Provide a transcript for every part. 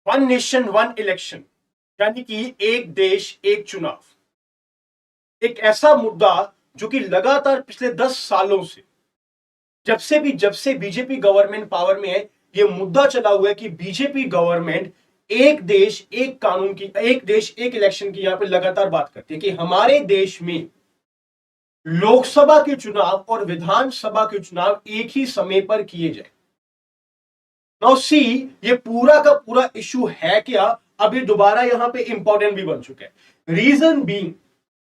One nation one election यानी कि एक देश एक चुनाव, एक ऐसा मुद्दा जो कि लगातार पिछले 10 सालों से जब से बीजेपी गवर्नमेंट पावर में है, यह मुद्दा चला हुआ है कि बीजेपी गवर्नमेंट एक देश एक कानून की, एक देश एक इलेक्शन की यहां पे लगातार बात करती है कि हमारे देश में लोकसभा के चुनाव और विधानसभा के चुनाव एक ही समय पर किए जाए। नाउ सी, ये पूरा का पूरा इशू है क्या, अभी दोबारा यहां पे इंपॉर्टेंट भी बन चुका है। रीजन बीइंग,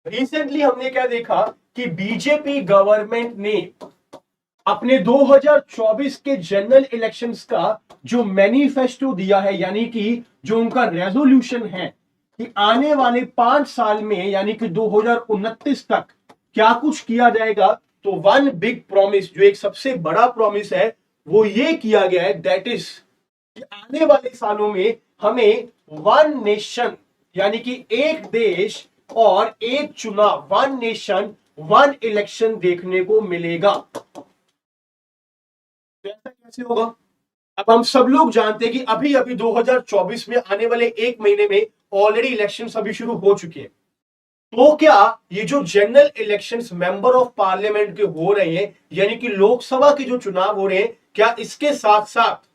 रिसेंटली हमने क्या देखा कि बीजेपी गवर्नमेंट ने अपने 2024 के जनरल इलेक्शंस का जो मैनिफेस्टो दिया है, यानी कि जो उनका रेजोल्यूशन है कि आने वाले 5 साल में यानी कि 2029 तक क्या कुछ किया जाएगा, तो वन बिग प्रॉमिस, जो एक सबसे बड़ा प्रॉमिस है, वो ये किया गया है, दैट इज आने वाले सालों में हमें वन नेशन यानी कि एक देश और एक चुनाव, वन नेशन वन इलेक्शन देखने को मिलेगा। ऐसा कैसे होगा? अब हम सब लोग जानते हैं कि अभी अभी 2024 में आने वाले एक महीने में ऑलरेडी इलेक्शंस अभी शुरू हो चुके हैं। तो क्या ये जो general elections member of parliament के हो रहे हैं, यानी कि लोकसभा के जो चुनाव हो रहे हैं, क्या इसके साथ साथ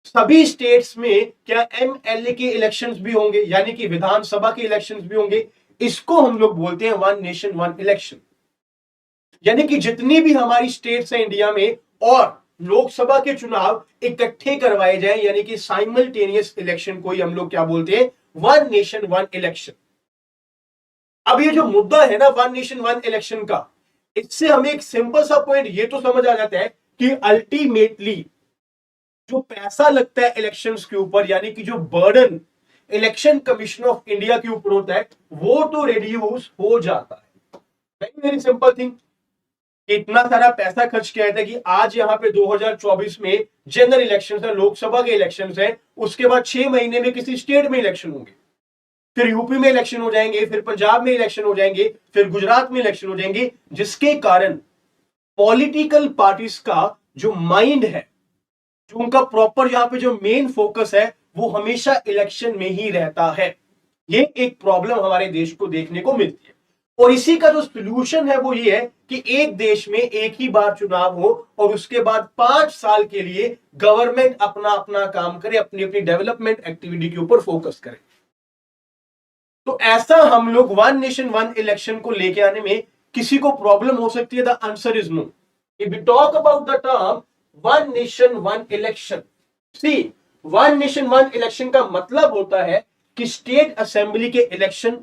सभी स्टेट्स में क्या एमएलए के इलेक्शंस भी होंगे, यानी कि विधानसभा के इलेक्शंस भी होंगे? इसको हम लोग बोलते हैं वन नेशन वन इलेक्शन। यानी कि जितनी भी हमारी स्टेट्स हैं इंडिया में, और लोकसभा के चुनाव इकट्ठे करवाए जाएं, यानी कि साइमल्टेनियस इलेक्शन को ही हम लोग क्या बोलते हैं, वन नेशन वन इलेक्शन। अब ये जो मुद्दा है ना वन नेशन वन इलेक्शन का, इससे हमें एक सिंपल सा पॉइंट ये तो समझ आ जाता है कि अल्टीमेटली जो पैसा लगता है इलेक्शंस के ऊपर, यानी कि जो burden election commission of India के ऊपर होता है, वो तो रिड्यूस हो जाता है। Very very simple thing. इतना सारा पैसा खर्च किया था कि आज यहां पे 2024 में जनरल इलेक्शंस है, लोकसभा के इलेक्शंस है, उसके बाद 6 महीने में किसी स्टेट में इलेक्शन होंगे, फिर यूपी में इलेक्शन हो जाएंगे, फिर पंजाब में इलेक्शन हो जाएंगे, फिर गुजरात में इलेक्शन हो जाएंगे, जिसके कारण पॉलिटिकल पार्टीज का जो माइंड है, जो उनका प्रॉपर यहां पे जो मेन फोकस है, वो हमेशा इलेक्शन में ही रहता है। ये एक प्रॉब्लम हमारे देश को देखने को मिलती है, और इसी का जो सोल्यूशन है वो ये है कि एक देश में एक ही बार चुनाव हो और उसके बाद 5 साल के लिए गवर्नमेंट अपना अपना काम करे, अपनी अपनी डेवलपमेंट एक्टिविटी के ऊपर फोकस करे। तो ऐसा हम लोग वन नेशन वन इलेक्शन को लेके आने में किसी को प्रॉब्लम हो सकती है? The answer is no. If we talk about the term one nation one election, see, one nation one election का मतलब होता है कि स्टेट असेंबली के इलेक्शन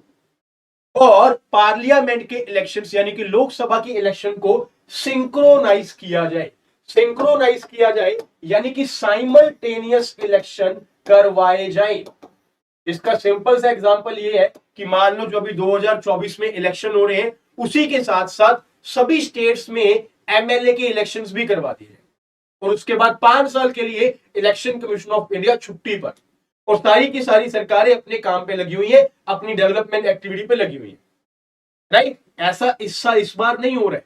और पार्लियामेंट के इलेक्शंस यानी कि लोकसभा के इलेक्शन को सिंक्रोनाइज किया जाए। सिंक्रोनाइज किया जाए यानी कि साइमल्टेनियस इलेक्शन करवाए जाए। इसका सिंपल सा एग्जांपल ये है कि मान लो जो अभी 2024 में इलेक्शन हो रहे हैं, उसी के साथ साथ सभी स्टेट्स में एमएलए के इलेक्शंस भी करवा दिए, और उसके बाद 5 साल के लिए इलेक्शन कमीशन ऑफ इंडिया छुट्टी पर, और सारी की सारी सरकारें अपने काम पे लगी हुई है, अपनी डेवलपमेंट एक्टिविटी पे लगी हुई है। राइट? ऐसा इस बार नहीं हो रहा है।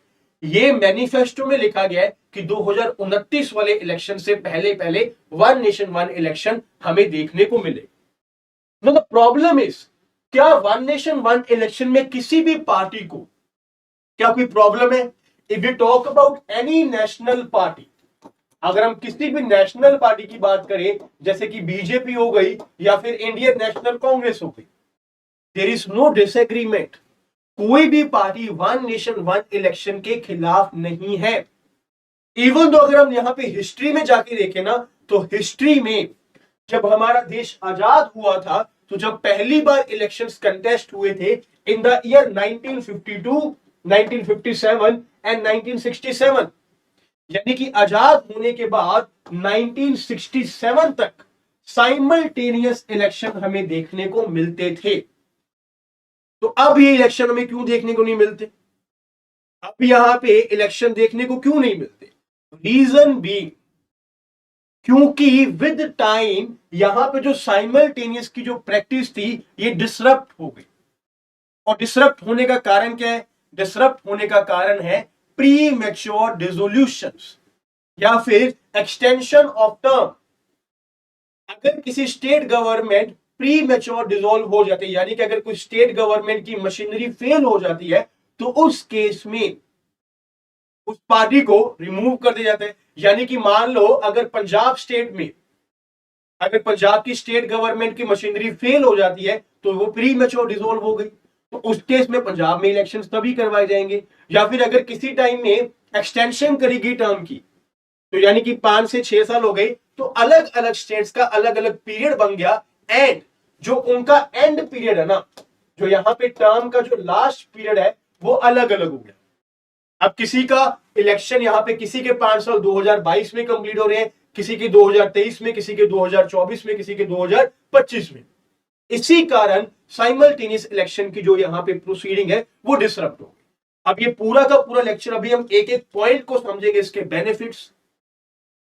ये मैनिफेस्टो में लिखा गया है कि 2029 वाले इलेक्शन से पहले पहले वन नेशन वन इलेक्शन हमें देखने को मिले। नो, द प्रॉब्लम इज, क्या वन नेशन वन इलेक्शन में किसी भी पार्टी को क्या कोई प्रॉब्लम है? If you talk about any national party, अगर हम किसी भी नेशनल पार्टी की बात करें, जैसे कि बीजेपी हो गई या फिर इंडियन नेशनल कांग्रेस हो गई, देयर इज नो डिसएग्रीमेंट। कोई भी party one nation one election के खिलाफ नहीं है। इवन तो अगर हम यहां पे हिस्ट्री में जाके देखें ना, तो हिस्ट्री में जब हमारा देश आजाद हुआ था, तो जब पहली बार इलेक्शंस कंटेस्ट हुए थे इन द ईयर 1952, 1957 एंड 1967, यानी कि आजाद होने के बाद 1967 तक साइमल्टेनियस इलेक्शन हमें देखने को मिलते थे। तो अब ये इलेक्शन हमें क्यों देखने को नहीं मिलते? अब यहां पे इलेक्शन देखने को क्यों नहीं मिलते? रीजन भी, क्योंकि विद टाइम यहां पे जो साइमल्टेनियस की जो प्रैक्टिस थी, ये डिसरप्ट हो गई। और डिसरप्ट होने का कारण क्या है? डिसरप्ट होने का कारण है प्री मैच्योर डिसोल्यूशंस या फिर एक्सटेंशन ऑफ टर्म। अगर किसी state government pre mature dissolve हो जाती है, यानी कि अगर कोई स्टेट गवर्नमेंट की मशीनरी फेल हो जाती है, तो उस केस में उस पार्टी को रिमूव कर दिया जाता है। यानी कि मान लो अगर पंजाब स्टेट में, अगर पंजाब की स्टेट गवर्नमेंट की मशीनरी फेल हो जाती है तो वो प्री मेच्योर डिसॉल्व हो गई, तो उस केस में पंजाब में इलेक्शंस तभी करवाए जाएंगे। या फिर अगर किसी टाइम में एक्सटेंशन करेगी टर्म की, तो यानी कि 5 से 6 साल हो गए, तो अलग अलग स्टेट्स का अलग अलग पीरियड बन गया, एंड जो उनका एंड पीरियड है ना, जो यहां पे टर्म का जो लास्ट पीरियड है वो अलग अलग हो गया। अब किसी का इलेक्शन यहां पे किसी के 5 साल 2022 में कंप्लीट हो रहे हैं, किसी के 2023 में, किसी के 2024 में, किसी के 2025 में। इसी कारण साइमल्टेनियस इलेक्शन की जो यहां पे प्रोसीडिंग है वो डिसरप्ट हो गई। अब ये पूरा का पूरा लेक्चर अभी हम एक एक पॉइंट को समझेंगे, इसके बेनिफिट्स,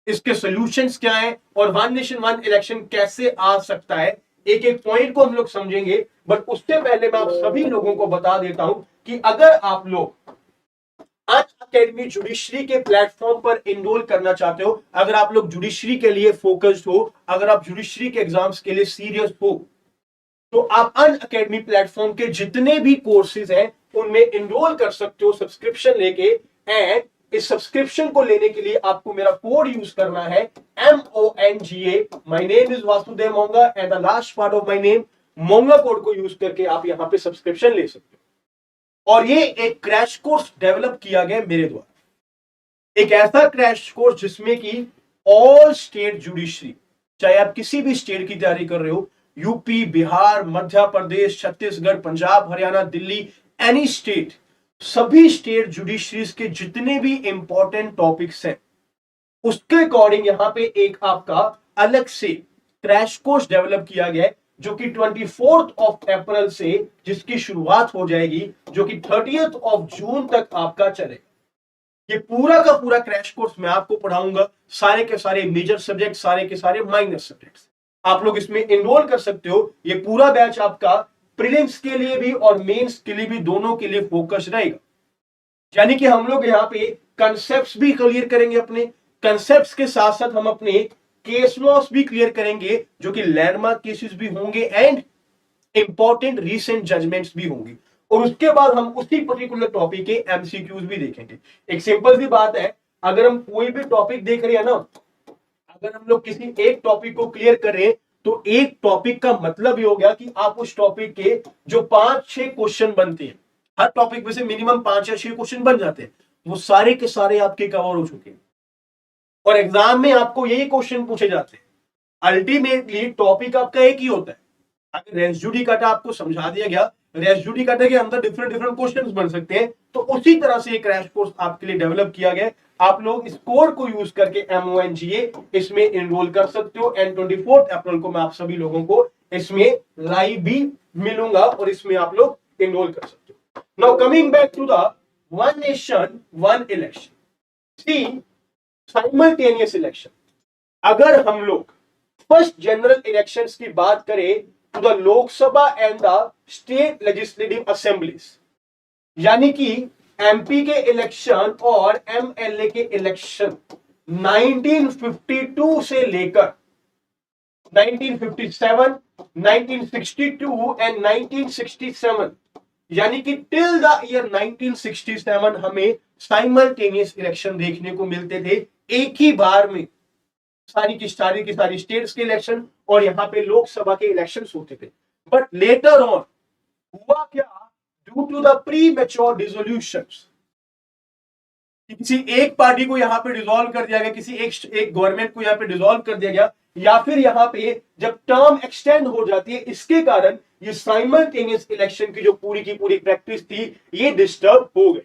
इसके सॉल्यूशंस क्या है, और वन नेशन वन इलेक्शन कैसे आ सकता है, एक एक पॉइंट को हम लोग समझेंगे। बट उससे पहले मैं आप सभी लोगों को बता देता हूं कि अगर आप लोग अनअकैडमी जुडिशरी के प्लेटफॉर्म पर इनरोल करना चाहते हो, अगर आप लोग जुडिशरी के लिए फोकस्ड हो, अगर आप जुडिशरी के एग्जाम्स के लिए सीरियस हो, तो आप अनअकैडमी प्लेटफॉर्म के जितने भी कोर्सेज हैं उनमें इनरोल कर सकते हो सब्सक्रिप्शन लेके। एंड इस सब्सक्रिप्शन को लेने के लिए आपको मेरा कोड यूज करना है MONGA। My name is Vasudev Monga and the last part of my name Monga code को यूज करके आप यहां पे सब्सक्रिप्शन ले सकते हो। और ये एक क्रैश कोर्स डेवलप किया गया मेरे द्वारा, एक ऐसा क्रैश कोर्स जिसमें कि ऑल स्टेट जुडिशरी, चाहे आप किसी भी स्टेट की तैयारी कर रहे हो, UP, Bihar, Madhya Pradesh, Chhattisgarh, Punjab, Haryana, Delhi, any state, सभी स्टेट जुडिशरीज के जितने भी इंपॉर्टेंट टॉपिक्स हैं उसके अकॉर्डिंग यहां पे एक आपका अलग से क्रैश कोर्स डेवलप किया गया है, जो कि 24 अप्रैल से जिसकी शुरुआत हो जाएगी, जो कि 30 जून तक आपका चलेगा। ये पूरा का पूरा क्रैश कोर्स मैं आपको पढ़ाऊंगा, सारे के सारे मेजर सब्जेक्ट, सारे के सारे माइनर सब्जेक्ट्स। आप लोग इसमें एनरोल कर सकते हो। ये पूरा बैच आपका प्रीलिम्स के लिए भी और मेंस के लिए भी, दोनों के लिए फोकस रहेगा। यानी कि हम लोग यहाँ पे कंसेप्ट्स भी क्लियर करेंगे, अपने कंसेप्ट्स के साथ साथ हम अपने केस लॉस भी क्लियर करेंगे, जो कि लैंडमार्क केसेस भी होंगे एंड इंपॉर्टेंट रीसेंट जजमेंट्स भी होंगी। और उसके बाद हम उसी पर्टिकुलर टॉपिक के एमसीक्यूज भी देखेंगे। एक सिंपल सी बात है, अगर हम कोई भी टॉपिक देख रहे हैं ना, अगर हम लोग किसी एक टॉपिक को क्लियर करें, तो एक टॉपिक का मतलब ये हो गया कि आप उस टॉपिक के जो 5-6 क्वेश्चन बनते हैं, हर टॉपिक में से मिनिमम 5 या 6 क्वेश्चन बन जाते हैं, वो सारे के सारे आपके कवर हो चुके हैं। और एग्जाम में आपको यही क्वेश्चन पूछे जाते हैं। अल्टीमेटली टॉपिक आपका एक ही होता है। अगर रेस जुडिकाटा आपको समझा दिया गया, रेस जुडिकाटा के अंदर डिफरेंट डिफरेंट क्वेश्चंस बन सकते हैं, तो उसी तरह से एक क्रैश कोर्स आपके लिए डेवलप किया गया। आप लोग इस कोड को यूज करके MONGA इसमें एनरोल कर सकते हो। एंड 24 अप्रैल को मैं आप सभी लोगों को इसमें लाइव भी मिलूंगा और इसमें आप लोग एनरोल कर सकते हो। Now coming back to the one nation one election, see simultaneous election. अगर हम लोग फर्स्ट जनरल इलेक्शंस की बात करें to the Lok Sabha and the state legislative assemblies, यानी कि एमपी के इलेक्शन और MLA के इलेक्शन 1952 से लेकर 1957, 1962 एंड 1967, यानी कि टिल द ईयर 1967 हमें साइमल्टेनियस इलेक्शन देखने को मिलते थे। एक ही बार में सारी की सारी स्टेट्स के इलेक्शन और यहां पे लोकसभा के इलेक्शंस होते थे। बट लेटर ऑन हुआ क्या, due to the premature dissolutions, किसी एक पार्टी को यहां पे डिसॉल्व कर दिया गया, किसी एक गवर्नमेंट को यहां पे डिसॉल्व कर दिया गया, या फिर यहां पे जब टर्म एक्सटेंड हो जाती है, इसके कारण ये साइमल्टेनियस इलेक्शन की जो पूरी की पूरी प्रैक्टिस थी ये डिस्टर्ब हो गई।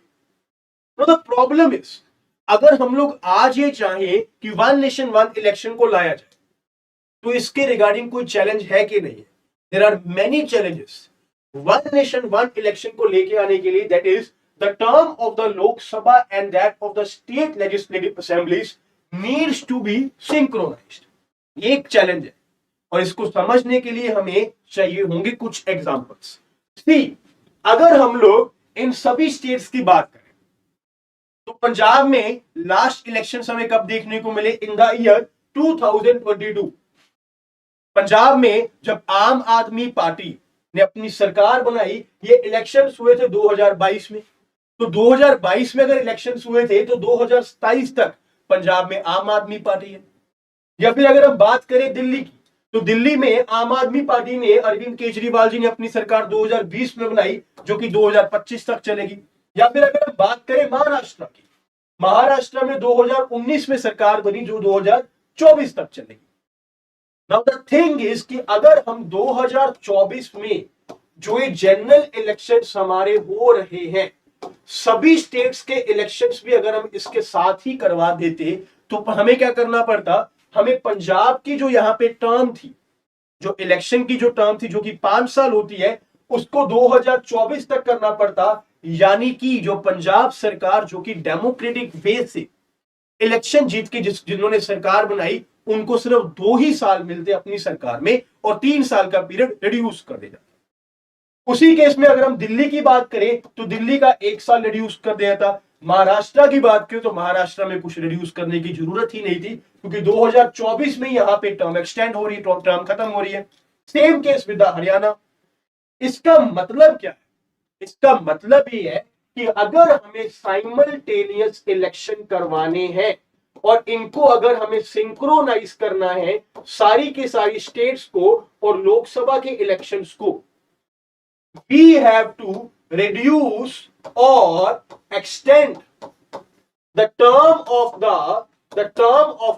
द प्रॉब्लम इज, अगर हम लोग आज ये चाहें कि वन नेशन वन इलेक्शन को लाया जाए, तो इसके रिगार्डिंग कोई चैलेंज है कि नहीं है? There are many challenges one nation one election को लेके आने के लिए। That is the term of the Lok Sabha and that of the state legislative assemblies needs to be synchronised. ये एक चैलेंज है और इसको समझने के लिए हमें चाहिए होंगे कुछ एग्जांपल्स। सी, अगर हम लोग इन सभी स्टेट्स की बात करें, तो पंजाब में लास्ट इलेक्शन हमें कब देखने को मिले? In the year 2022। पंजाब में जब आम आदमी पार्टी ने अपनी सरकार बनाई, ये इलेक्शंस हुए थे 2022 में, तो 2022 में अगर इलेक्शंस हुए थे तो 2027 तक पंजाब में आम आदमी पार्टी है। या फिर अगर हम बात करें दिल्ली की, तो दिल्ली में आम आदमी पार्टी ने, अरविंद केजरीवाल जी ने अपनी सरकार 2020 में बनाई जो कि 2025 तक चलेगी। या फिर अगर हम बात करें महाराष्ट्र की, महाराष्ट्र में 2019 में सरकार बनी जो 2024 तक चलेगी। नाउ द थिंग इज कि अगर हम 2024 में जो ये जनरल इलेक्शंस हमारे हो रहे हैं, सभी स्टेट्स के इलेक्शंस भी अगर हम इसके साथ ही करवा देते तो हमें क्या करना पड़ता, हमें पंजाब की जो यहां पे टर्म थी, जो इलेक्शन की जो टर्म थी जो कि 5 साल होती है, उसको 2024 तक करना पड़ता। यानी कि जो पंजाब सरकार जो कि डेमोक्रेटिक वे से इलेक्शन जीत के जिन्होंने सरकार बनाई, उनको सिर्फ 2 ही साल मिलते अपनी सरकार में और 3 साल का पीरियड रिड्यूस कर दिया जाता। उसी केस में अगर हम दिल्ली की बात करें तो दिल्ली का 1 साल रिड्यूस कर दिया था। महाराष्ट्र की बात करें तो महाराष्ट्र में कुछ रिड्यूस करने की जरूरत ही नहीं थी क्योंकि 2024 में यहां पे टर्म एक्सटेंड हो रही है, टर्म खत्म हो रही है। Same case with Haryana. इसका मतलब क्या है? इसका मतलब ये है कि अगर हमें साइमल्टेनियस इलेक्शन करवाने हैं और इनको अगर हमें सिंक्रोनाइज करना है सारी के सारी स्टेट्स को और लोकसभा के इलेक्शंस को, we have to reduce or extend the term of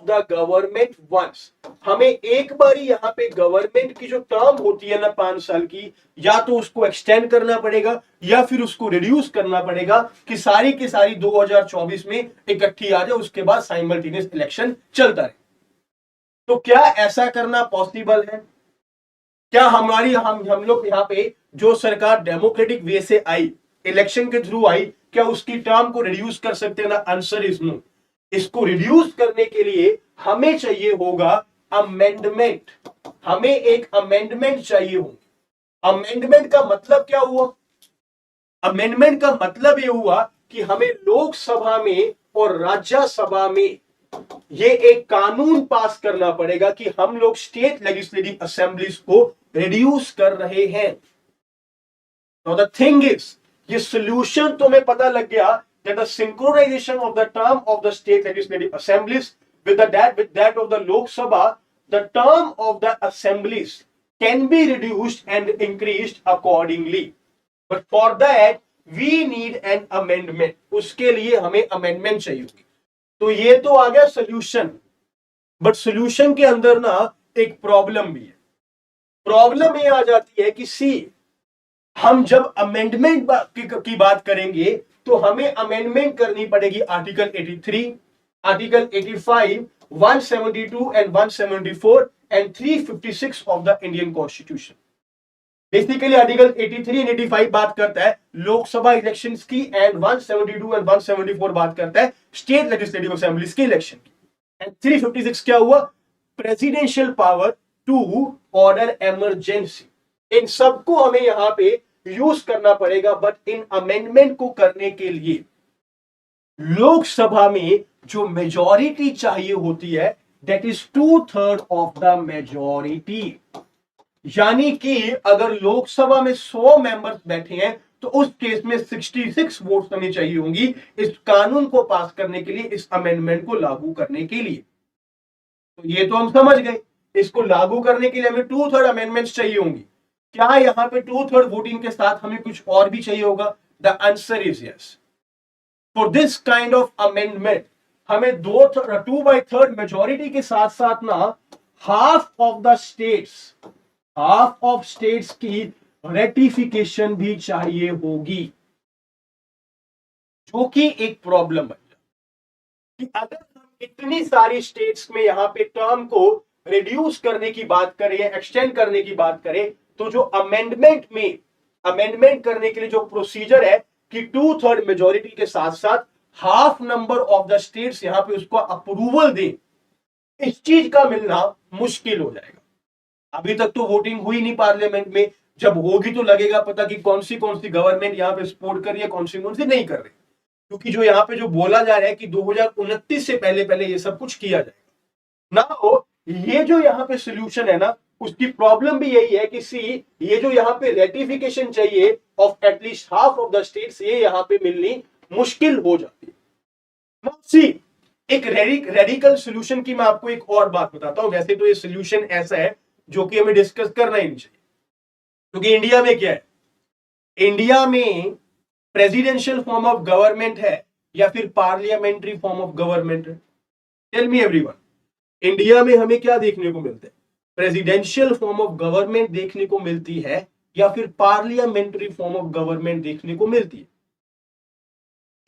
the government once। हमें एक बार यहां पे गवर्नमेंट की जो टर्म होती है ना 5 साल की, या तो उसको एक्सटेंड करना पड़ेगा या फिर उसको रिड्यूस करना पड़ेगा कि सारी की सारी 2024 में इकट्ठी आ जाए, उसके बाद साइमल्टेनियस इलेक्शन चलता रहे। तो क्या ऐसा करना पॉसिबल है? क्या हमारी हम लोग यहाँ पे जो सरकार डेमोक्रेटिक वे से आई, इलेक्शन के थ्रू आई, क्या उसकी टर्म को रिड्यूस कर सकते हैं ना? Answer is no. इसको रिड्यूस करने के लिए हमें चाहिए होगा अमेंडमेंट। हमें एक अमेंडमेंट चाहिए होगा। अमेंडमेंट का मतलब क्या हुआ? अमेंडमेंट का मतलब यह हुआ कि हमें लोकसभा में और राज्यसभा में ये एक कानून पास करना पड़ेगा कि हम लोग स्टेट लेजिस्लेटिव असेंबलीज को रिड्यूस कर रहे हैं। नाउ द थिंग इज, ये सॉल्यूशन तुम्हें पता लग गया that the synchronization of the term of the state legislative assemblies with that of the Lok Sabha, the term of the assemblies can be reduced and increased accordingly. But for that we need an amendment. उसके लिए हमें amendment चाहिए होगी। तो ये तो आ गया solution, but solution के अंदर ना एक प्रॉब्लम भी है। प्रॉब्लम ये आ जाती है कि सी, हम जब अमेंडमेंट की बात करेंगे तो हमें अमेंडमेंट करनी पड़ेगी article 83, article 85, 172 and 174 and 356 of the Indian constitution. Basically article 83 and 85 बात करता है लोकसभा इलेक्शंस की एंड 172 एंड 174 बात करता है स्टेट लेजिस्लेटिव असेंबलीज के इलेक्शन की। एंड 356 क्या हुआ? Presidential power to order emergency. इन सबको हमें यहां पे यूज करना पड़ेगा, बट इन अमेंडमेंट को करने के लिए लोकसभा में जो मेजॉरिटी चाहिए होती है that is 2/3 of the majority. यानी कि अगर लोकसभा में 100 मेंबर्स बैठे हैं तो उस केस में 66 वोट्स हमें चाहिए होंगी इस कानून को पास करने के लिए, इस अमेंडमेंट को लागू करने के लिए। तो ये तो हम समझ गए, इसको लागू करने के लिए हमें 2/3 अमेंडमेंट्स चाहिए होंगी। क्या यहां पे 2/3 वोटिंग के साथ हमें कुछ और भी चाहिए होगा? The answer is yes. For this kind of amendment हमें 2/3 मेजॉरिटी के साथ साथ ना हाफ ऑफ स्टेट्स की रेटिफिकेशन भी चाहिए होगी, जो कि एक प्रॉब्लम है कि अगर हम इतनी सारी स्टेट्स में यहां पे टर्म को रिड्यूस करने की बात करें या एक्सटेंड करने की बात करें, तो जो अमेंडमेंट करने के लिए जो प्रोसीजर है कि 2/3 मेजॉरिटी के साथ साथ half number of the states यहां पे उसको अप्रूवल दे, इस चीज का मिलना मुश्किल हो जाएगा। अभी तक तो वोटिंग हुई नहीं पार्लियामेंट में, जब होगी तो लगेगा पता कि कौन सी गवर्नमेंट यहां पे सपोर्ट कर रही है, कौन सी नहीं कर रही। क्योंकि जो यहां पे जो बोला जा रहा है कि 2029 से पहले ये सब कुछ किया जाएगा ना। हो ये जो यहां पे सोल्यूशन है ना, उसकी प्रॉब्लम भी यही है कि सी ये जो यहाँ पे रेटिफिकेशन चाहिए of at least half of the states, ये यहाँ पे मिलनी मुश्किल हो जाती है। नाउ सी एक रेडिकल सोल्यूशन की मैं आपको एक और बात बताता हूं। वैसे तो ये सोल्यूशन ऐसा है जो कि हमें डिस्कस करना ही नहीं चाहिए, क्योंकि इंडिया में क्या है, इंडिया में प्रेसिडेंशियल फॉर्म ऑफ गवर्नमेंट है या फिर पार्लियामेंट्री फॉर्म ऑफ गवर्नमेंट है? टेल मी एवरीवन, इंडिया में हमें क्या देखने को मिलता है? प्रेसिडेंशियल फॉर्म ऑफ गवर्नमेंट देखने को मिलती है या फिर पार्लियामेंट्री फॉर्म ऑफ गवर्नमेंट देखने को मिलती है?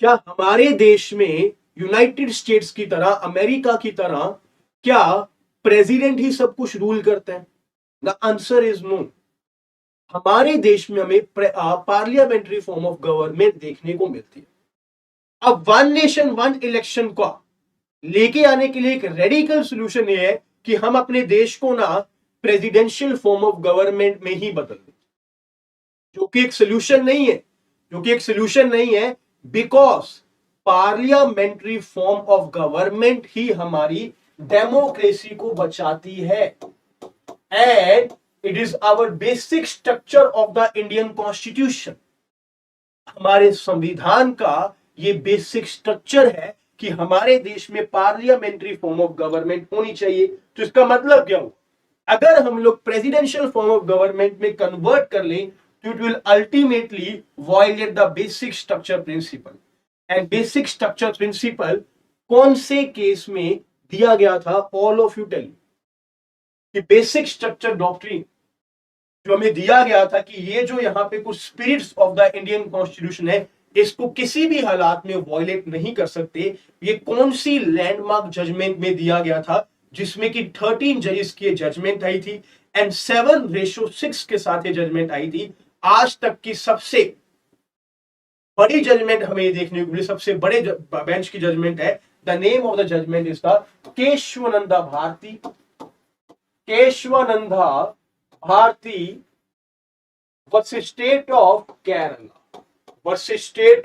क्या हमारे देश में यूनाइटेड स्टेट्स की तरह, अमेरिका की तरह क्या प्रेसिडेंट ही सब कुछ रूल करते हैं? The answer is no. हमारे देश में हमें पार्लियामेंट्री फॉर्म ऑफ गवर्नमेंट देखने को मिलती है। अब वन नेशन वन इलेक्शन को लेके आने के लिए एक रेडिकल सॉल्यूशन ये है कि हम अपने देश को ना प्रेसिडेंशियल फॉर्म ऑफ गवर्नमेंट में ही बदल दें, जो कि एक सॉल्यूशन नहीं है, because parliamentary form of government ही हमारी डेमोक्रेसी को बचाती है and it is our basic structure of the Indian constitution. हमारे संविधान का ये बेसिक स्ट्रक्चर है कि हमारे देश में पार्लियामेंट्री फॉर्म ऑफ गवर्नमेंट होनी चाहिए। तो इसका मतलब क्या हुआ? अगर हम लोग प्रेसिडेंशियल फॉर्म ऑफ गवर्नमेंट में कन्वर्ट कर लें तो it will ultimately violate the basic structure principle. And basic structure principle कौन से केस में दिया गया था? All of you tell me. कि बेसिक स्ट्रक्चर डॉक्ट्रिन जो हमें दिया गया था कि ये जो यहाँ पे कुछ spirits of the Indian constitution है, इसको किसी भी हालात में वायलेट नहीं कर सकते। ये कौन सी लैंडमार्क जजमेंट में दिया गया था? जिसमें कि 13 जजेस की जजमेंट आई थी एंड 7:6 के साथ ये जजमेंट आई थी। आज तक की सबसे बड़ी जजमेंट हमें देखने को मिली, सबसे बड़े बेंच की जजमेंट है। The name of the judgment is the Kesavananda Bharati versus state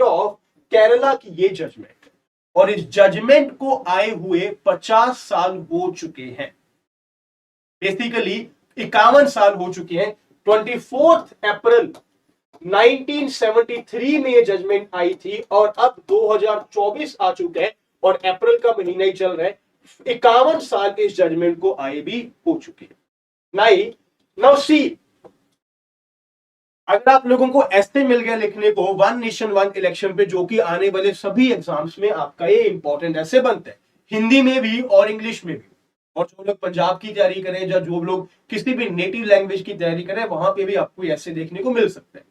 of Kerala की ये जजमेंट, और इस जजमेंट को आए हुए 50 साल हो चुके हैं, बेसिकली 51 साल हो चुके हैं। 24 अप्रैल 1973 में ये जजमेंट आई थी और अब 2024 आ चुका है और अप्रैल का महीना ही चल रहा है। 51 साल इस जजमेंट को आए भी हो चुके हैं। नाउ सी, अगर आप लोगों को ऐसे मिल गया लिखने को वन नेशन वन इलेक्शन पे, जो कि आने वाले सभी एग्जाम्स में आपका ये इंपॉर्टेंट ऐसे बनता है, हिंदी में भी और इंग्लिश में भी। और जो लोग पंजाब की तैयारी करें या जो लोग किसी भी नेटिव लैंग्वेज की तैयारी करें, वहां पे भी आपको ऐसे देखने को मिल सकता है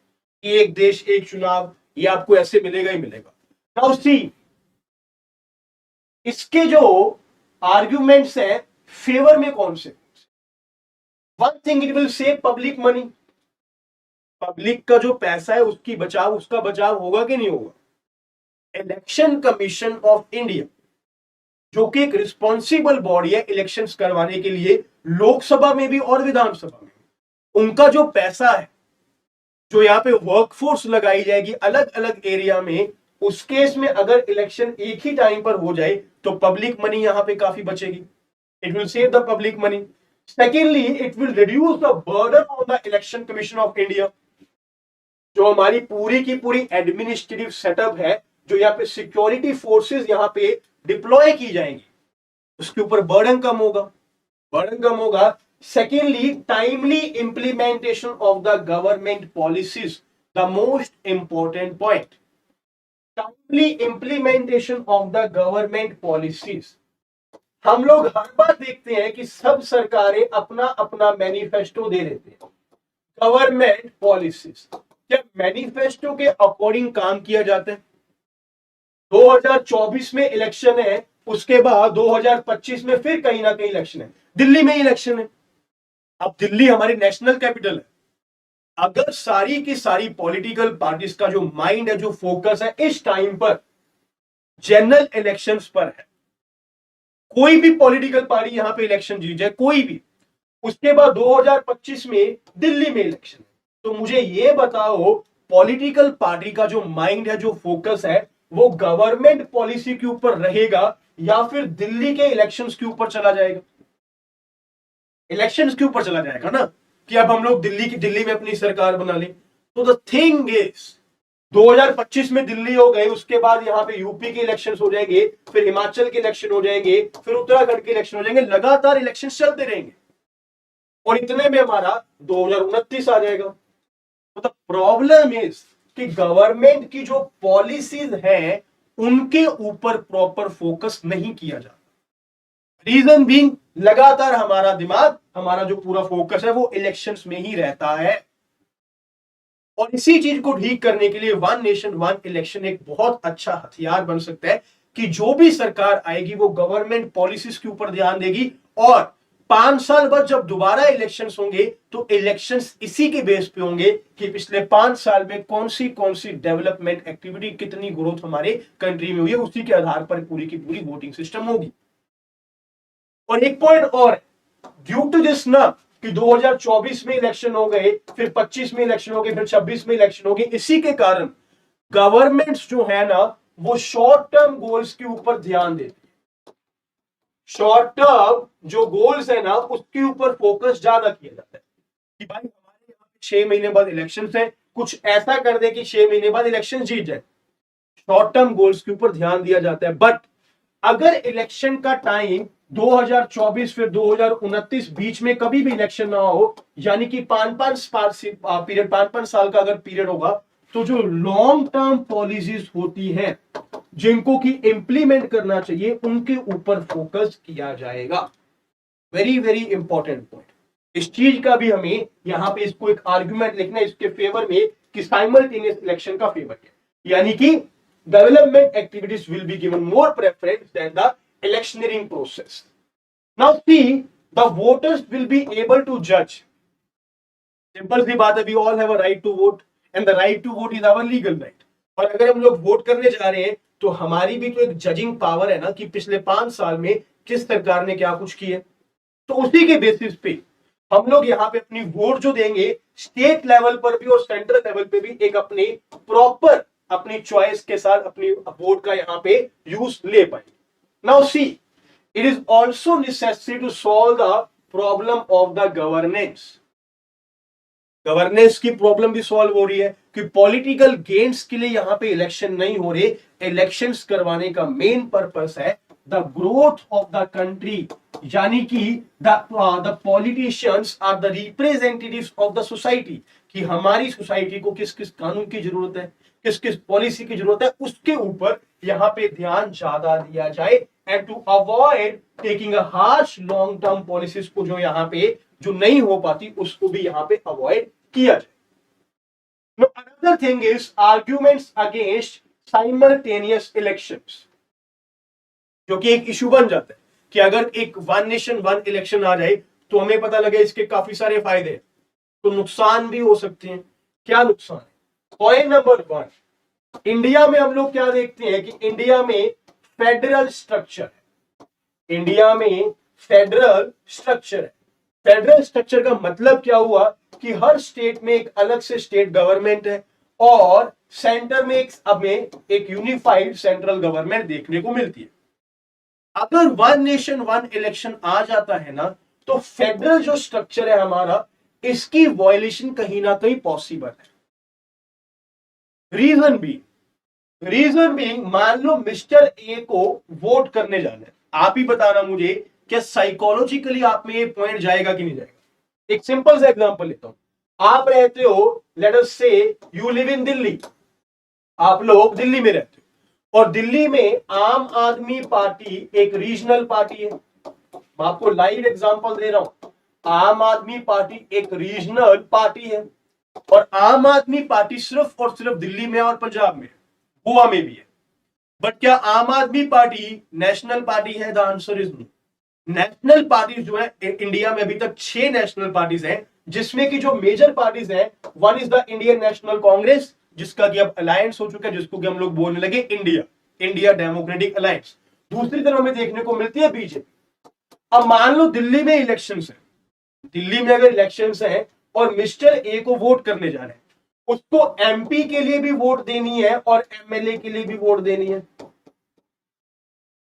कि एक देश एक चुनाव, ये आपको ऐसे मिलेगा ही मिलेगा। नाउ सी, इसके जो आर्ग्यूमेंट्स है फेवर में कौन से? One thing, it will save public money. Public का जो पैसा है उसका बचाव होगा कि नहीं होगा? इलेक्शन कमीशन ऑफ इंडिया, जो कि एक रिस्पॉन्सिबल बॉडी है इलेक्शंस करवाने के लिए, लोकसभा में भी और विधानसभा में, उनका जो पैसा है, जो यहाँ पे वर्कफोर्स लगाई जाएगी अलग अलग एरिया में, उस केस में अगर इलेक्शन एक ही टाइम पर हो जाए तो पब्लिक मनी यहाँ पे काफी बचेगी। It will save the public money. Secondly, it will reduce the burden on the election commission of India. जो हमारी पूरी की पूरी एडमिनिस्ट्रेटिव सेटअप है, जो यहाँ पे सिक्योरिटी फोर्सेस यहाँ पे डिप्लॉय की जाएंगी, उसके ऊपर बर्डन कम होगा। Secondly, timely implementation of the government policies, the most important point, timely implementation of the government policies. हम लोग हर बार देखते हैं कि सब सरकारें अपना अपना मैनिफेस्टो दे देते हैं। गवर्नमेंट पॉलिसीज, क्या मैनिफेस्टो के अकॉर्डिंग काम किया जाता है? 2024 में इलेक्शन है, उसके बाद 2025 में फिर कहीं ना कहीं इलेक्शन है, दिल्ली में इलेक्शन है। अब दिल्ली हमारी नेशनल कैपिटल है। अगर सारी की सारी पॉलिटिकल पार्टीज का जो माइंड है, जो फोकस है इस टाइम पर जनरल इलेक्शंस पर है, कोई भी पॉलिटिकल पार्टी यहां पे इलेक्शन जीत जाए, कोई भी, उसके बाद 2025 में दिल्ली में इलेक्शन है, तो मुझे ये बताओ पॉलिटिकल पार्टी का जो माइंड है, जो फोकस है, वो गवर्नमेंट पॉलिसी के ऊपर रहेगा या फिर दिल्ली के इलेक्शंस के ऊपर चला जाएगा? इलेक्शंस के ऊपर चला जाएगा ना कि अब हम लोग दिल्ली में अपनी सरकार बना लें। तो द थिंग इज 2025 में दिल्ली हो गए, उसके बाद यहाँ पे यूपी के इलेक्शंस हो जाएंगे, फिर हिमाचल के इलेक्शन हो जाएंगे, फिर उत्तराखंड के इलेक्शन हो जाएंगे, लगातार इलेक्शन चलते रहेंगे और इतने में हमारा 2029 आ जाएगा। तो द प्रॉब्लम इज कि गवर्नमेंट की जो पॉलिसीज हैं उनके ऊपर प्रॉपर फोकस नहीं किया जाता। रीजन बीइंग लगातार हमारा दिमाग, हमारा जो पूरा फोकस है वो इलेक्शंस में ही रहता है। और इसी चीज को ठीक करने के लिए वन नेशन वन इलेक्शन एक बहुत अच्छा हथियार बन सकता है कि जो भी सरकार आएगी वो गवर्नमेंट पॉलिसीज के ऊपर ध्यान देगी और 5 साल बाद जब दोबारा इलेक्शंस होंगे तो इलेक्शंस इसी के बेस पे होंगे कि पिछले 5 साल में कौन सी डेवलपमेंट एक्टिविटी, कितनी ग्रोथ हमारे कंट्री में हुई है, उसी के आधार पर पूरी की पूरी वोटिंग सिस्टम होगी। और एक पॉइंट और, ड्यू टू दिस ना कि 2024 में इलेक्शन हो गए, फिर 25 में इलेक्शन हो गए, फिर 26 में इलेक्शन हो गए, इसी के कारण गवर्नमेंट्स जो है ना वो शॉर्ट टर्म गोल्स के ऊपर ध्यान देती है। शॉर्ट टर्म जो गोल्स है ना उसके ऊपर फोकस ज्यादा किया जाता है कि भाई हमारे यहाँ पे 6 महीने बाद इलेक्शन है, कुछ ऐसा कर दे कि 6 महीने बाद इलेक्शन जीत जाए। शॉर्ट टर्म गोल्स के ऊपर ध्यान दिया जाता है। बट अगर इलेक्शन का टाइम 2024 फिर 2029 बीच में कभी भी इलेक्शन ना हो, यानी कि 5 साल का अगर पीरियड होगा, तो जो लॉन्ग टर्म पॉलिसीज होती हैं जिनको की इंप्लीमेंट करना चाहिए उनके ऊपर फोकस किया जाएगा। Very very important point. इस चीज का भी हमें यहां पे इसको एक आर्गुमेंट लिखना है इसके फेवर में कि साइमल्टेनियस इलेक्शन का फेवर है, यानी कि development activities will be given more preference than the electioneering process. Now see, the voters will be able to judge. Simple सी बात है, we all have a right to vote and the right to vote is our legal right. और अगर हम लोग vote करने जा रहे हैं तो हमारी भी तो एक जजिंग पावर है ना कि पिछले 5 साल में किस सरकार ने क्या कुछ किया। तो उसी के बेसिस पे हम लोग यहाँ पे अपनी वोट जो देंगे स्टेट लेवल पर भी और सेंट्रल लेवल पे भी एक अपने प्रॉपर अपनी चॉइस के साथ अपनी वोट का यहां पे यूज ले पाए। Now see, it is also necessary to solve the problem of the governance. Governance की प्रॉब्लम भी सॉल्व हो रही है कि पॉलिटिकल गेन्स के लिए यहां पे इलेक्शन नहीं हो रहे। इलेक्शंस करवाने का मेन पर्पस है the growth of the country, यानी कि the politicians are the representatives of the society, कि हमारी सोसाइटी को किस किस कानून की जरूरत है, किस किस पॉलिसी की जरूरत है, उसके ऊपर यहां पे ध्यान ज्यादा दिया जाए and to avoid taking a harsh long term policies को जो यहां पे जो नहीं हो पाती उसको भी यहां पे अवॉइड किया जाए। Now, another thing is arguments against simultaneous elections, जो कि एक इशू बन जाता है कि अगर एक वन नेशन वन इलेक्शन आ जाए तो हमें पता लगे इसके काफी सारे फायदे हैं, तो नुकसान भी हो सकते हैं। क्या नुकसान है? पॉइंट नंबर 1, इंडिया में हम लोग क्या देखते हैं कि इंडिया में फेडरल स्ट्रक्चर है। इंडिया में फेडरल स्ट्रक्चर है। फेडरल स्ट्रक्चर का मतलब क्या हुआ कि हर स्टेट में एक अलग से स्टेट गवर्नमेंट है और सेंटर में एक यूनिफाइड सेंट्रल गवर्नमेंट देखने को मिलती है। अगर वन नेशन वन इलेक्शन आ जाता है ना तो फेडरल जो स्ट्रक्चर है हमारा, इसकी वायलेशन कहीं ना कहीं पॉसिबल है। रीजन भी मान लो मिस्टर ए को वोट करने जाना है, आप ही बताना मुझे क्या साइकोलॉजिकली आप में ये पॉइंट जाएगा कि नहीं जाएगा। एक सिंपल सा एग्जांपल लेता हूं। आप रहते हो, लेट अस से यू लिव इन दिल्ली, आप लोग दिल्ली में रहते हो और दिल्ली में आम आदमी पार्टी एक रीजनल पार्टी है। मैं आपको लाइव एग्जांपल दे रहा हूं। आम आदमी पार्टी एक रीजनल पार्टी है और आम आदमी पार्टी सिर्फ और सिर्फ दिल्ली में और पंजाब में, गोवा में भी है। बट क्या आम आदमी पार्टी नेशनल पार्टी है? The answer is no. National parties जो है इंडिया में अभी तक 6 नेशनल पार्टीज हैं, जिसमें की जो मेजर पार्टीज हैं, one is the Indian national Congress, जिसका कि अब अलायंस हो चुका है, जिसको कि हम लोग बोलने लगे इंडिया डेमोक्रेटिक अलायंस। दूसरी तरफ हमें देखने को मिलती है बीजेपी। अब मान लो दिल्ली में इलेक्शंस है, दिल्ली में अगर इलेक्शंस है और मिस्टर ए को वोट करने जा रहे हैं, उसको एमपी के लिए भी वोट देनी है और एमएलए के लिए भी वोट देनी है।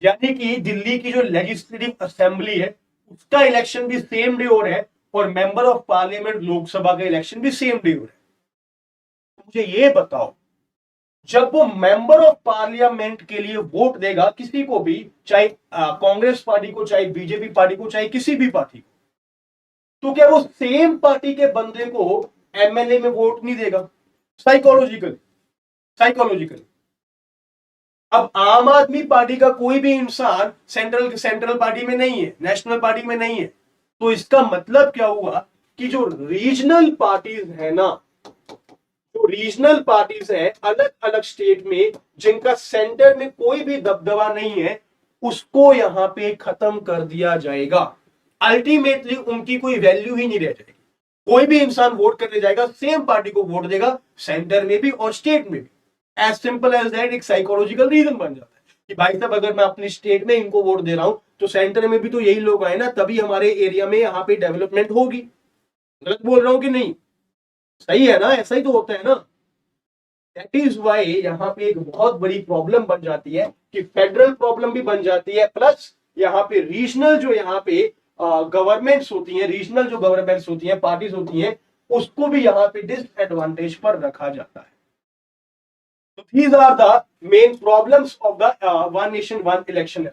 यानी कि दिल्ली की जो लेजिस्लेटिव असेंबली है उसका इलेक्शन भी सेम डे हो रहा है और मेंबर ऑफ पार्लियामेंट लोकसभा का इलेक्शन भी सेम डे हो रहा है। मुझे ये बताओ, जब वो मेंबर ऑफ पार्लियामेंट के लिए वोट देगा किसी को भी, चाहे कांग्रेस पार्टी को, चाहे बीजेपी पार्टी को, चाहे किसी भी पार्टी को, तो क्या वो सेम पार्टी के बंदे को एमएलए में वोट नहीं देगा? Psychological psychological. अब आम आदमी पार्टी का कोई भी इंसान सेंट्रल पार्टी में नहीं है, नेशनल पार्टी में नहीं है, तो इसका मतलब क्या हुआ कि जो रीजनल पार्टीज है ना, जो रीजनल पार्टीज है अलग अलग स्टेट में, जिनका सेंटर में कोई भी दबदबा नहीं है, उसको यहां पे खत्म कर दिया जाएगा। अल्टीमेटली उनकी कोई वैल्यू ही नहीं रह जाएगी। कोई भी इंसान वोट करने जाएगा, सेम पार्टी को वोट देगा, सेंटर में भी और स्टेट में भी। As simple as that. एक साइकोलॉजिकल रीजन बन जाता है कि भाई साहब अगर मैं अपनी स्टेट में इनको वोट दे रहा हूं तो सेंटर में भी तो यही लोग आए ना, तभी हमारे एरिया में यहाँ पे डेवलपमेंट होगी। गलत बोल रहा हूं कि नहीं? सही है ना, ऐसा ही तो होता है ना। दैट इज वाई यहाँ पे एक बहुत बड़ी प्रॉब्लम बन जाती है कि फेडरल प्रॉब्लम भी बन जाती है, प्लस यहाँ पे रीजनल जो यहाँ पे गवर्नमेंट्स होती हैं, रीजनल जो गवर्नमेंट्स होती हैं, पार्टीज होती हैं, उसको भी यहाँ पे डिसएडवांटेज पर रखा जाता है। तो these are the main problems of the one nation one election.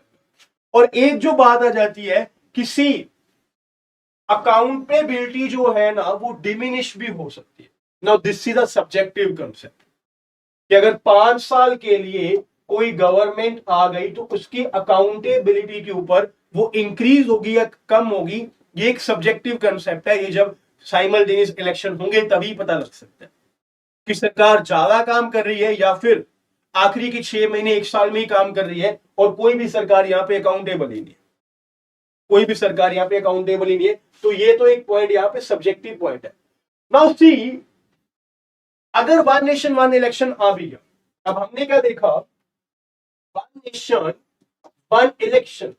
और एक जो बात आ जाती है, किसी अकाउंटेबिलिटी जो है ना वो डिमिनिश भी हो सकती है। Now this is a subjective concept कि अगर 5 साल के लिए कोई गवर्नमेंट आ गई तो उसकी अकाउंटेबिलिटी के ऊपर वो इंक्रीज होगी या कम होगी, ये एक सब्जेक्टिव कंसेप्ट है। ये जब साइमल्टेनियस इलेक्शन होंगे तभी पता लग सकता है कि सरकार ज्यादा काम कर रही है या फिर आखिरी के 6 महीने 1 साल में ही काम कर रही है और कोई भी सरकार यहाँ पे अकाउंटेबल ही नहीं है, कोई भी सरकार यहाँ पे अकाउंटेबल ही नहीं है। तो ये तो एक पॉइंट यहाँ पे सब्जेक्टिव पॉइंट है। नाउ सी, अगर वन नेशन वन इलेक्शन आ भी गया, अब हमने क्या देखा, वन नेशन वन इलेक्शन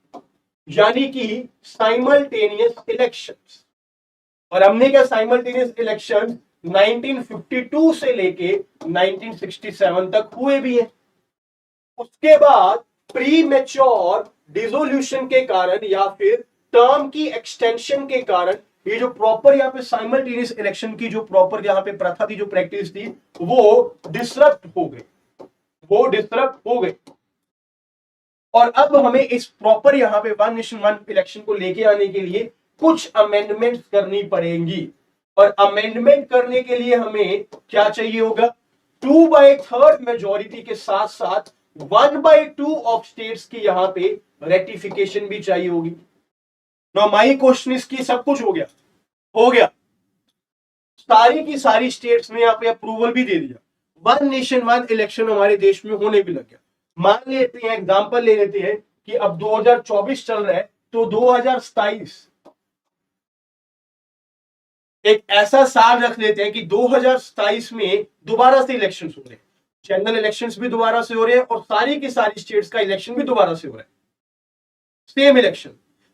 यानी कि साइमल्टेनियस इलेक्शंस। और हमने क्या, साइमल्टेनियस इलेक्शन 1952 से लेके 1967 तक हुए भी हैं। उसके बाद प्री मेच्योर डिसोल्यूशन के कारण या फिर टर्म की एक्सटेंशन के कारण ये जो प्रॉपर यहाँ पे साइमल्टेनियस इलेक्शन की जो प्रॉपर यहाँ पे प्रथा थी, जो प्रैक्टिस थी, वो डिसरप्ट हो गई। और अब हमें इस प्रॉपर यहाँ पे वन नेशन वन इलेक्शन को लेके आने के लिए कुछ अमेंडमेंट्स करनी पड़ेंगी। और अमेंडमेंट करने के लिए हमें क्या चाहिए होगा, 2/3 मेजोरिटी के साथ साथ 1/2 ऑफ स्टेट्स की यहाँ पे रेटिफिकेशन भी चाहिए होगी। नाउ माय क्वेश्चन इज कि सब कुछ हो गया, सारी की सारी स्टेट्स ने यहाँ पे अप्रूवल भी दे दिया, वन नेशन वन इलेक्शन हमारे देश में होने भी लग गया। मान लेते हैं, एग्जांपल ले लेते हैं कि अब 2024 चल रहा है, तो 2027 एक ऐसा साल रख लेते हैं कि 2027 में दोबारा से इलेक्शंस हो रहे हैं, जनरल इलेक्शंस भी दोबारा से हो रहे हैं और सारी की सारी स्टेट्स का इलेक्शन भी दोबारा से हो रहा है, सेम इलेक्शन।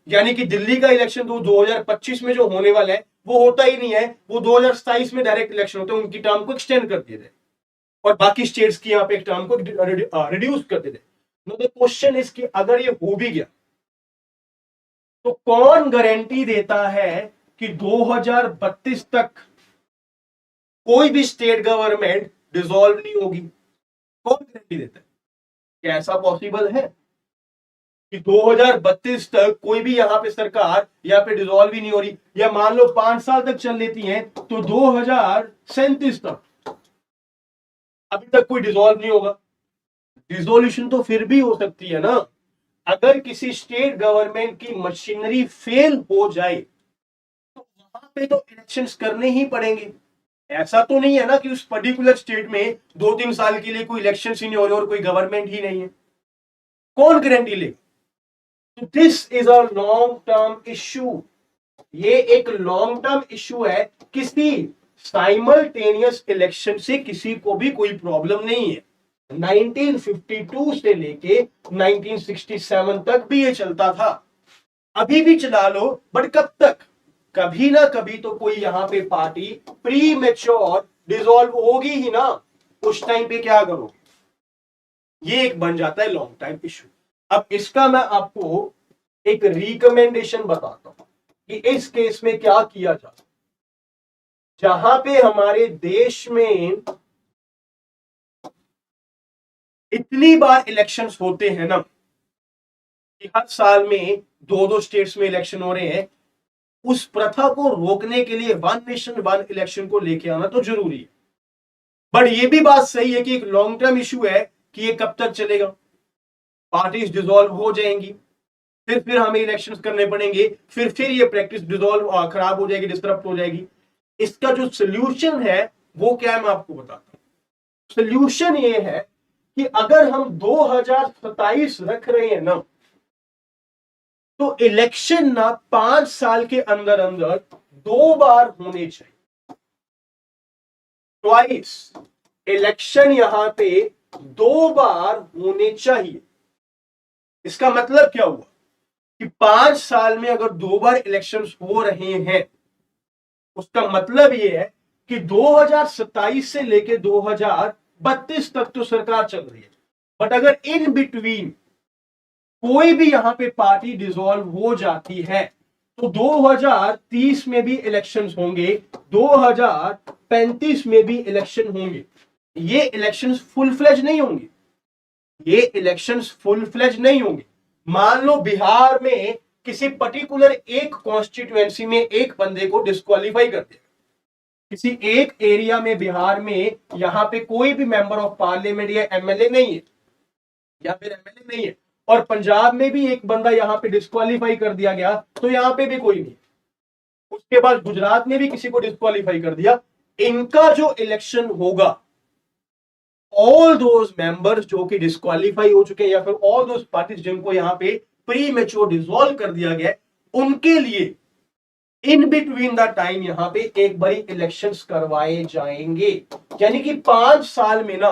यानी कि दिल्ली का इलेक्शन तो 2025 में जो होने वाला है वो होता ही नहीं है, वो 2027 में डायरेक्ट इलेक्शन होते हैं, उनकी टर्म को एक्सटेंड कर दिए थे और बाकी स्टेट्स की यहाँ पे एक टर्म को रिड्यूस कर देते। द क्वेश्चन इज कि अगर ये हो भी गया तो कौन गारंटी देता है कि 2032 तक कोई भी स्टेट गवर्नमेंट डिसॉल्व नहीं होगी? कौन गारंटी देता है? क्या ऐसा पॉसिबल है कि 2032 तक कोई भी यहाँ पे सरकार यहाँ पे डिसॉल्व ही नहीं हो रही? या मान लो 5 साल तक चल लेती है तो 2037 तक अभी तक कोई डिसॉल्व नहीं होगा? डिसोल्यूशन तो फिर भी हो सकती है ना, अगर किसी स्टेट गवर्नमेंट की मशीनरी फेल हो जाए तो वहां पे तो इलेक्शंस करने ही पड़ेंगे। ऐसा तो नहीं है ना कि उस पर्टिकुलर स्टेट में 2-3 साल के लिए कोई इलेक्शंस ही नहीं हो रहे और कोई गवर्नमेंट ही नहीं है, कौन गारंटी लेगा? तो this is a long term issue, ये एक लॉन्ग टर्म इश्यू है। किसी साइमल्टेनियस इलेक्शन से किसी को भी कोई प्रॉब्लम नहीं है। 1952 से लेके 1967 तक भी ये चलता था, अभी भी चला लो, बट कब तक? कभी ना कभी तो कोई यहाँ पे पार्टी प्री मेच्योर डिसॉल्व होगी ही ना, उस टाइम पे क्या करोगे? ये एक बन जाता है लॉन्ग टाइम इश्यू। अब इसका मैं आपको एक रिकमेंडेशन बताता हूं कि इस केस में क्या किया जाए। जहां पे हमारे देश में इतनी बार इलेक्शंस होते हैं ना कि हर साल में दो दो स्टेट्स में इलेक्शन हो रहे हैं, उस प्रथा को रोकने के लिए वन नेशन वन इलेक्शन को लेके आना तो जरूरी है। बट ये भी बात सही है कि एक लॉन्ग टर्म इशू है कि ये कब तक चलेगा। पार्टीज डिसॉल्व हो जाएंगी, फिर हमें इलेक्शंस करने पड़ेंगे, फिर ये प्रैक्टिस डिसॉल्व खराब हो जाएगी, डिस्टर्ब हो जाएगी। इसका जो सोल्यूशन है वो क्या है मैं आपको बताता हूं। सोल्यूशन ये है कि अगर हम 2027 रख रहे हैं ना, तो इलेक्शन ना 5 साल के अंदर अंदर 2 बार होने चाहिए। ट्वाइस इलेक्शन यहां पे 2 बार होने चाहिए। इसका मतलब क्या हुआ कि 5 साल में अगर 2 बार इलेक्शंस हो रहे हैं, उसका मतलब यह है कि 2027 से लेके 2032 तक तो सरकार चल रही है। बट अगर इन बिटवीन कोई भी यहां पे पार्टी डिसॉल्व हो जाती है तो 2030 में भी इलेक्शंस होंगे, 2035 में भी इलेक्शन होंगे। ये इलेक्शंस फुल फ्लेज नहीं होंगे, ये इलेक्शंस फुल फ्लेज नहीं होंगे। मान लो बिहार में किसी पर्टिकुलर एक कॉन्स्टिट्यूएंसी में एक बंदे को डिस्क्वालीफाई कर दिया, किसी एक एरिया में बिहार में यहां पे कोई भी मेंबर ऑफ पार्लियामेंट या एमएलए नहीं है, या फिर एमएलए नहीं है, और पंजाब में भी एक बंदा यहां पे डिस्क्वालीफाई कर दिया गया तो यहां पे भी कोई नहीं। उसके बाद गुजरात ने भी किसी को डिस्क्वालीफाई कर दिया। इनका जो इलेक्शन होगा, ऑल दोज मेंबर्स जो कि डिस्क्वालीफाई हो चुके हैं या फिर ऑल दोज पार्टीज जिनको यहां पे प्री मैच्योर डिसॉल्व कर दिया गया, उनके लिए इन बिटवीन द टाइम यहां पे एक बारी इलेक्शंस करवाए जाएंगे। यानी कि 5 साल में ना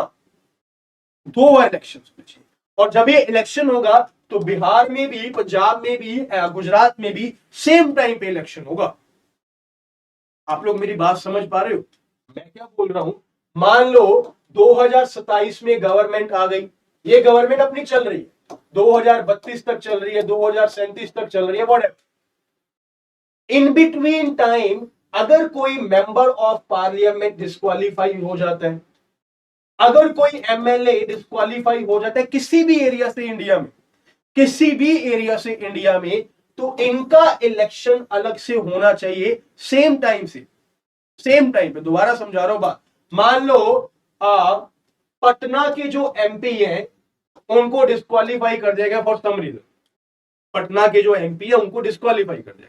2 बार इलेक्शंस बचे। और जब ये इलेक्शन होगा तो बिहार में भी, पंजाब में भी, गुजरात में भी सेम टाइम पे इलेक्शन होगा। आप लोग मेरी बात समझ पा रहे हो मैं क्या बोल रहा हूं? मान लो 2027 में गवर्नमेंट आ गई, ये गवर्नमेंट अपनी चल रही है, 2032 तक चल रही है, 2037 तक चल रही है, व्हाटएवर। इन बिटवीन टाइम अगर कोई मेंबर ऑफ पार्लियामेंट डिस्क्वालीफाई हो जाता है, अगर कोई एमएलए डिस्क्वालीफाई हो जाता है किसी भी एरिया से इंडिया में, किसी भी एरिया से इंडिया में, तो इनका इलेक्शन अलग से होना चाहिए सेम टाइम से, सेम टाइम पे। दोबारा समझा रहा हूं बात। मान लो पटना के जो एमपी हैं उनको डिस्क्वालीफाई कर दिया गया फॉर सम रीजन, पटना के जो एमपी है उनको डिस्क्वालीफाई कर दिया।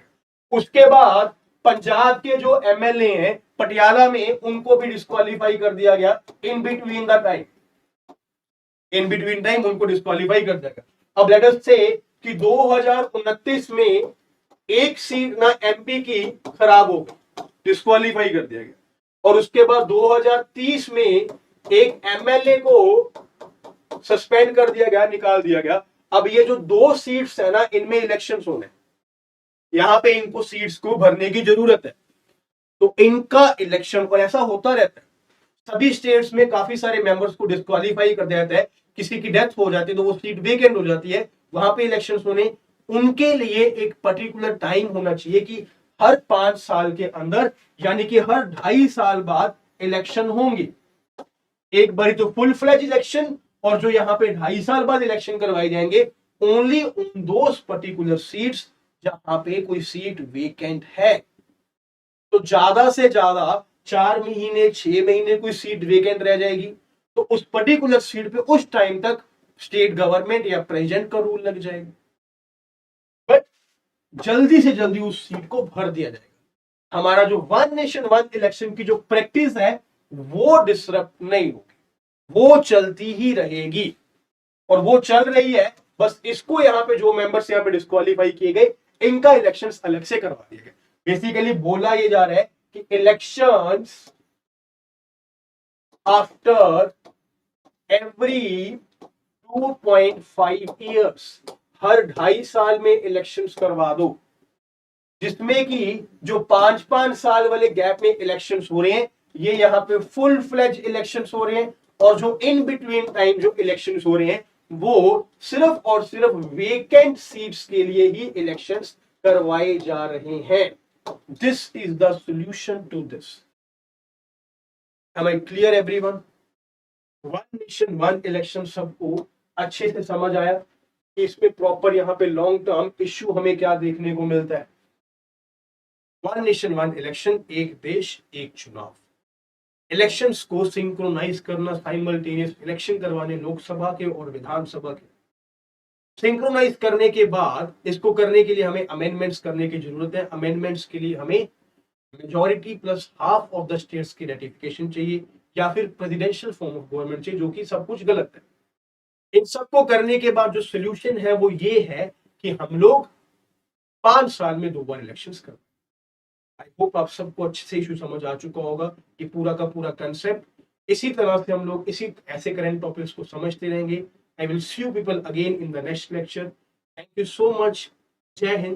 उसके बाद पंजाब के जो एमएलए हैं पटियाला में, उनको भी डिस्क्वालीफाई कर दिया गया। In between the time, in between time उनको डिस्क्वालीफाई कर दिया गया। अब लेट अस से कि 2029 में एक सीट ना एमपी की खराब हो गई, डिस्क्वालीफाई कर दिया गया, और उसके बाद 2030 में एक एमएलए को सस्पेंड कर दिया गया, निकाल दिया गया। अब ये जो 2 सीट्स है ना, इनमें इलेक्शंस होने, यहां पे इनको सीट्स को भरने की जरूरत है, तो इनका इलेक्शन, और ऐसा होता रहता है सभी स्टेट्स में, काफी सारे मेंबर्स को डिस्क्वालीफाई कर दिया जाता है, किसी की डेथ हो जाती है तो वो सीट वेकेंट हो जाती है, वहां पे इलेक्शंस होने। उनके लिए एक पर्टिकुलर टाइम होना चाहिए कि हर 5 साल के अंदर, यानी कि हर 2.5 साल बाद इलेक्शन होंगे। एक बारी तो फुल फ्लेज इलेक्शन, और जो यहां पे 2.5 साल बाद इलेक्शन करवाए जाएंगे ओनली उन दोस पर्टिकुलर सीट्स जहां पे कोई सीट वेकेंट है। तो ज्यादा से ज्यादा 4 महीने, 6 महीने कोई सीट वेकेंट रह जाएगी, तो उस पर्टिकुलर सीट पे उस टाइम तक स्टेट गवर्नमेंट या प्रेसिडेंट का रूल लग जाएगा, बट जल्दी से जल्दी उस सीट को भर दिया जाएगा। हमारा जो वन नेशन वन इलेक्शन की जो प्रैक्टिस है वो डिसरप्ट नहीं होगी, वो चलती ही रहेगी, और वो चल रही है। बस इसको यहां पे जो मेंबर्स यहां पे डिस्क्वालीफाई किए गए, इनका इलेक्शंस अलग से करवा दिए गए। बेसिकली बोला ये जा रहा है कि इलेक्शंस आफ्टर एवरी 2.5 ईयर्स, हर 2.5 साल में इलेक्शंस करवा दो, जिसमें कि जो 5-5 साल वाले गैप में इलेक्शंस हो रहे हैं, ये यहां पे फुल फ्लेज इलेक्शंस हो रहे हैं, और जो इन बिटवीन टाइम जो इलेक्शंस हो रहे हैं वो सिर्फ और सिर्फ वेकेंट सीट्स के लिए ही इलेक्शंस करवाए जा रहे हैं. This is the solution to this. Am I clear everyone? One nation one election सबको अच्छे से समझ आया कि इसमें प्रॉपर यहाँ पे लॉन्ग टर्म इश्यू हमें क्या देखने को मिलता है. वन नेशन वन इलेक्शन, एक देश एक चुनाव. इलेक्शंस को सिंक्रोनाइज करना, साइमल्टेनियस इलेक्शन करवाने लोकसभा के और विधानसभा के. सिंक्रोनाइज करने के बाद इसको करने के लिए हमें अमेंडमेंट्स करने की जरूरत है. अमेंडमेंट्स के लिए हमें majority plus half of the states की रेटिफिकेशन चाहिए या फिर प्रेसिडेंशियल फॉर्म ऑफ गवर्नमेंट चाहिए, जो कि सब कुछ गलत है. इन सबको करने के बाद जो सोल्यूशन है वो ये है कि हम लोग 5 साल में 2 बार इलेक्शंस करें. आई होप आप सबको अच्छे से इशू समझ आ चुका होगा कि पूरा का पूरा कंसेप्ट. इसी तरह से हम लोग इसी ऐसे करंट टॉपिक्स को समझते रहेंगे. I will see you people again in the next lecture. Thank you so much. जय हिंद.